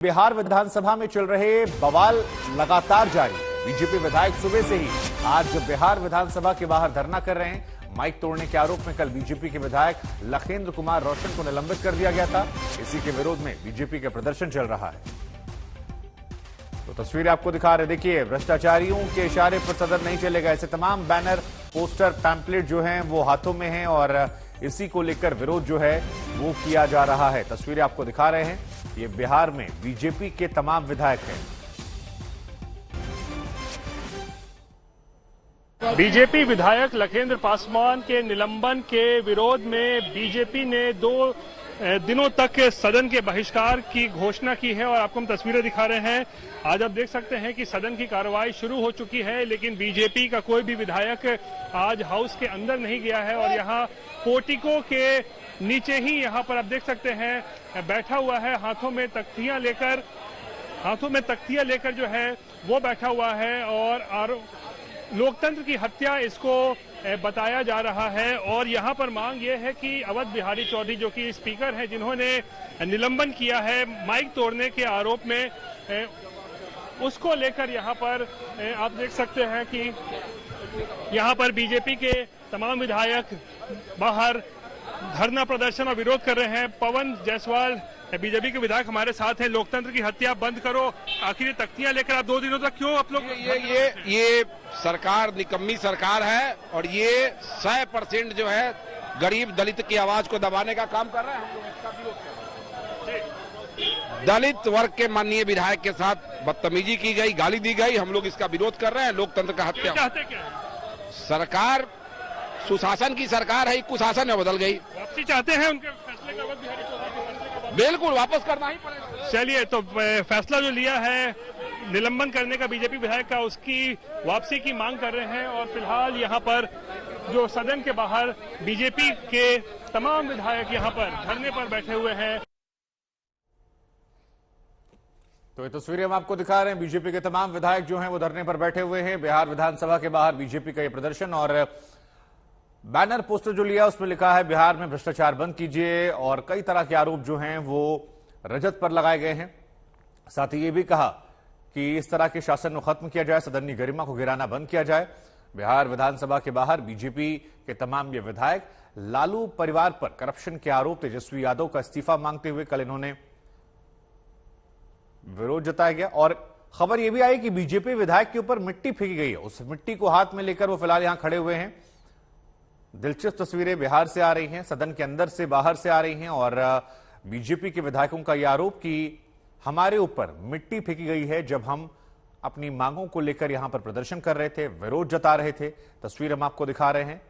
बिहार विधानसभा में चल रहे बवाल लगातार जारी है। बीजेपी विधायक सुबह से ही आज बिहार विधानसभा के बाहर धरना कर रहे हैं। माइक तोड़ने के आरोप में कल बीजेपी के विधायक लखेंद्र कुमार रोशन को निलंबित कर दिया गया था। इसी के विरोध में बीजेपी का प्रदर्शन चल रहा है। तो तस्वीरें आपको दिखा रहे, देखिए भ्रष्टाचारियों के इशारे पर सदन नहीं चलेगा, ऐसे तमाम बैनर, पोस्टर, पैम्पलेट जो हैं वो हाथों में हैं और इसी को लेकर विरोध जो है वो किया जा रहा है। तस्वीरें आपको दिखा रहे हैं, ये बिहार में बीजेपी के तमाम विधायक हैं। बीजेपी विधायक लखेंद्र पासवान के निलंबन के विरोध में बीजेपी ने 2 दिनों तक सदन के बहिष्कार की घोषणा की है और आपको हम तस्वीरें दिखा रहे हैं। आज आप देख सकते हैं कि सदन की कार्रवाई शुरू हो चुकी है, लेकिन बीजेपी का कोई भी विधायक आज हाउस के अंदर नहीं गया है और यहाँ पोर्टिको के नीचे ही यहाँ पर आप देख सकते हैं बैठा हुआ है, हाथों में तख्तियां लेकर जो है वो बैठा हुआ है और लोकतंत्र की हत्या इसको बताया जा रहा है। और यहाँ पर मांग ये है कि अवध बिहारी चौधरी जो कि स्पीकर हैं, जिन्होंने निलंबन किया है माइक तोड़ने के आरोप में, उसको लेकर यहाँ पर आप देख सकते हैं कि यहाँ पर बीजेपी के तमाम विधायक बाहर धरना प्रदर्शन और विरोध कर रहे हैं। पवन जायसवाल बीजेपी के विधायक हमारे साथ हैं। लोकतंत्र की हत्या बंद करो, आखिर ये तख्तियां लेकर आप 2 दिनों तक क्यों आप लोग? ये सरकार निकम्मी सरकार है और ये 100% जो है गरीब दलित की आवाज को दबाने का काम कर रहे हैं। हम लोग इसका विरोध कर रहे हैं। दलित वर्ग के माननीय विधायक के साथ बदतमीजी की गई, गाली दी गई, हम लोग इसका विरोध कर रहे हैं। लोकतंत्र का हत्या। चाहते क्या है? सरकार सुशासन की सरकार है, कुशासन में बदल गई। वापसी चाहते हैं उनके फैसले का, अवध बिहारी चौधरी के फैसले का बिल्कुल वापस करना ही पड़ेगा। चलिए, तो फैसला जो लिया है निलंबन करने का बीजेपी विधायक का, उसकी वापसी की मांग कर रहे हैं। और फिलहाल यहाँ पर जो सदन के बाहर बीजेपी के तमाम विधायक यहाँ पर धरने पर बैठे हुए हैं। तो ये तस्वीरें हम आपको दिखा रहे हैं, बीजेपी के तमाम विधायक जो हैं वो धरने पर बैठे हुए हैं। बिहार विधानसभा के बाहर बीजेपी का ये प्रदर्शन और बैनर पोस्टर जो लिया उसमें लिखा है बिहार में भ्रष्टाचार बंद कीजिए और कई तरह के आरोप जो हैं वो रजत पर लगाए गए हैं। साथ ही ये भी कहा कि इस तरह के शासन को खत्म किया जाए, सदन की गरिमा को गिराना बंद किया जाए। बिहार विधानसभा के बाहर बीजेपी के तमाम ये विधायक लालू परिवार पर करप्शन के आरोप, तेजस्वी यादव का इस्तीफा मांगते हुए कल इन्होंने विरोध जताया गया। और खबर यह भी आई कि बीजेपी विधायक के ऊपर मिट्टी फेंकी गई है, उस मिट्टी को हाथ में लेकर वो फिलहाल यहां खड़े हुए हैं। दिलचस्प तस्वीरें बिहार से आ रही हैं, सदन के अंदर से बाहर से आ रही हैं और बीजेपी के विधायकों का यह आरोप कि हमारे ऊपर मिट्टी फेंकी गई है जब हम अपनी मांगों को लेकर यहां पर प्रदर्शन कर रहे थे, विरोध जता रहे थे। तस्वीर हम आपको दिखा रहे हैं।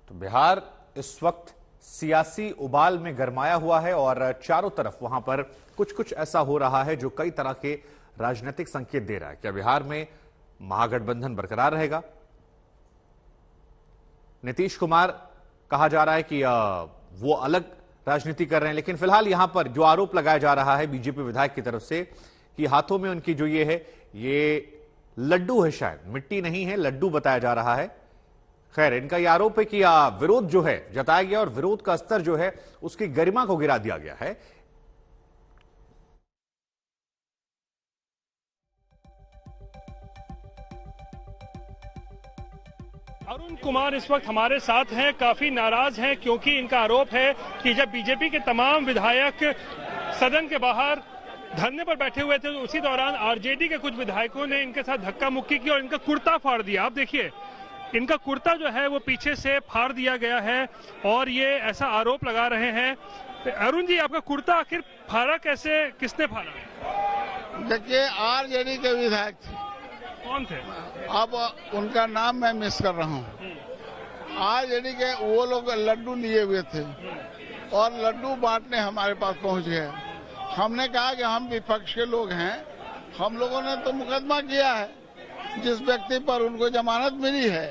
तो बिहार इस वक्त सियासी उबाल में गरमाया हुआ है और चारों तरफ वहां पर कुछ ऐसा हो रहा है जो कई तरह के राजनीतिक संकेत दे रहा है। क्या बिहार में महागठबंधन बरकरार रहेगा? नीतीश कुमार कहा जा रहा है कि वो अलग राजनीति कर रहे हैं, लेकिन फिलहाल यहां पर जो आरोप लगाया जा रहा है बीजेपी विधायक की तरफ से कि हाथों में उनकी जो ये है, ये लड्डू है, शायद मिट्टी नहीं है, लड्डू बताया जा रहा है। खैर, इनका यह आरोप है कि विरोध जो है जताया गया और विरोध का स्तर जो है उसकी गरिमा को गिरा दिया गया है। अरुण कुमार इस वक्त हमारे साथ हैं, काफी नाराज हैं क्योंकि इनका आरोप है कि जब बीजेपी के तमाम विधायक सदन के बाहर धरने पर बैठे हुए थे तो उसी दौरान आरजेडी के कुछ विधायकों ने इनके साथ धक्का मुक्की की और इनका कुर्ता फाड़ दिया। आप देखिए, इनका कुर्ता जो है वो पीछे से फाड़ दिया गया है और ये ऐसा आरोप लगा रहे हैं। तो अरुण जी, आपका कुर्ता आखिर फाड़ा कैसे, किसने फाड़ा? देखिए, आरजेडी के विधायक थे। कौन थे? अब उनका नाम मैं मिस कर रहा हूँ। आरजेडी के वो लोग लड्डू लिए हुए थे और लड्डू बांटने हमारे पास पहुंच गए। हमने कहा कि हम विपक्ष के लोग हैं, हम लोगों ने तो मुकदमा किया है, जिस व्यक्ति पर उनको जमानत मिली है,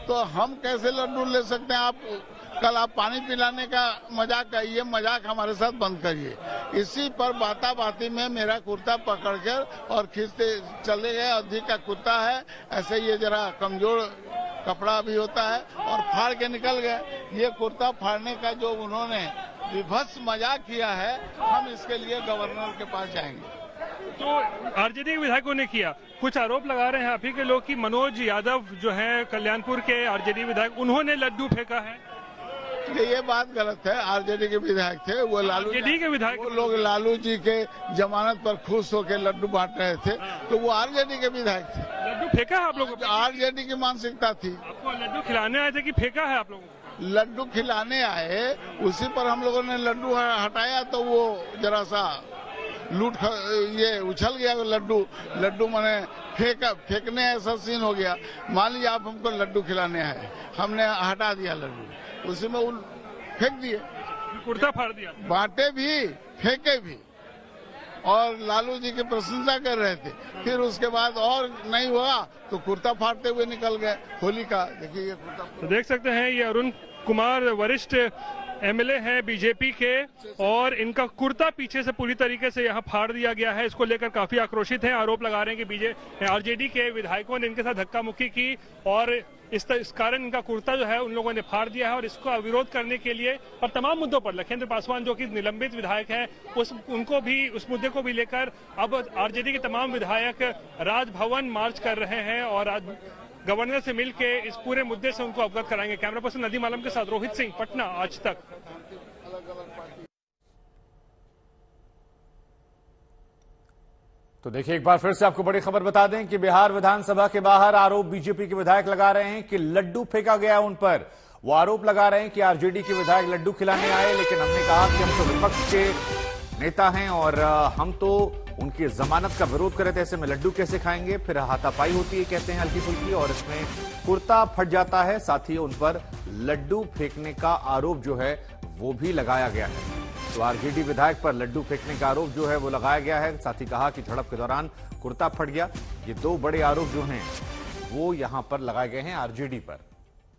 तो हम कैसे लड्डू ले सकते हैं? कल आप पानी पिलाने का मजाक का, ये मजाक हमारे साथ बंद करिए। इसी पर बाता-बाती में मेरा कुर्ता पकड़कर और खींचते चले गए। अधिक का कुर्ता है, ऐसे ये जरा कमजोर कपड़ा भी होता है और फाड़ के निकल गए। ये कुर्ता फाड़ने का जो उन्होंने विभत्स मजाक किया है, हम इसके लिए गवर्नर के पास जाएंगे। तो आरजेडी के विधायकों ने किया, कुछ आरोप लगा रहे हैं आप ही के लोग कि मनोज यादव जो है कल्याणपुर के आरजेडी विधायक, उन्होंने लड्डू फेंका है। ये बात गलत है। आरजेडी के विधायक थे वो, लालू आरजेडी के विधायक, वो लोग लालू जी के जमानत पर खुश होकर लड्डू बांट रहे थे, तो वो आरजेडी के विधायक थे। लड्डू फेंका है आप लोगों को? आरजेडी की मानसिकता थी। आपको लड्डू खिलाने आए थे कि फेंका है आप लोगों को? लड्डू खिलाने आए, उसी पर हम लोगों ने लड्डू हटाया तो वो जरा सा ये उछल गया लड्डू मैंने फेंकने ऐसा सीन हो गया। मान लीजिए आप हमको लड्डू खिलाने आए, हमने हटा दिया लड्डू, उसी में फेंक दिए, कुर्ता फाड़ दिया, बांटे भी फेंके भी, और लालू जी की प्रशंसा कर रहे थे। फिर उसके बाद और नहीं हुआ तो कुर्ता फाड़ते हुए निकल गए। होली का देखिए ये कुर्ता। तो देख सकते हैं ये अरुण कुमार वरिष्ठ एमएलए हैं बीजेपी के, और इनका कुर्ता पीछे से पूरी तरीके से यहाँ फाड़ दिया गया है। इसको लेकर काफी आक्रोशित हैं, आरोप लगा रहे हैं कि आरजेडी के विधायकों ने इनके साथ धक्का मुक्की की और इस कारण इनका कुर्ता जो है उन लोगों ने फाड़ दिया है। और इसको विरोध करने के लिए और तमाम मुद्दों पर लखेंद्र पासवान जो कि निलंबित विधायक हैं उनको भी, उस मुद्दे को भी लेकर अब आरजेडी के तमाम विधायक राजभवन मार्च कर रहे हैं और आज गवर्नर से मिलकर इस पूरे मुद्दे से उनको अवगत कराएंगे। कैमरा पर्सन नदीम आलम के साथ रोहित सिंह, पटना, आज तक। तो देखिए एक बार फिर से आपको बड़ी खबर बता दें कि बिहार विधानसभा के बाहर आरोप बीजेपी के विधायक लगा रहे हैं कि लड्डू फेंका गया उन पर। वो आरोप लगा रहे हैं कि आरजेडी के विधायक लड्डू खिलाने आए, लेकिन हमने कहा कि हम तो विपक्ष के नेता हैं और हम तो उनकी जमानत का विरोध करे थे, ऐसे में लड्डू कैसे खाएंगे। फिर हाथापाई होती है कहते हैं हल्की फुल्की, और इसमें कुर्ता फट जाता है, साथ ही उन पर लड्डू फेंकने का आरोप जो है वो भी लगाया गया है। तो आरजेडी विधायक पर लड्डू फेंकने का आरोप जो है वो लगाया गया है। साथ ही कहा कि झड़प के दौरान कुर्ता फट गया। ये दो बड़े आरोप जो हैं वो यहां पर लगाए गए हैं आरजेडी पर।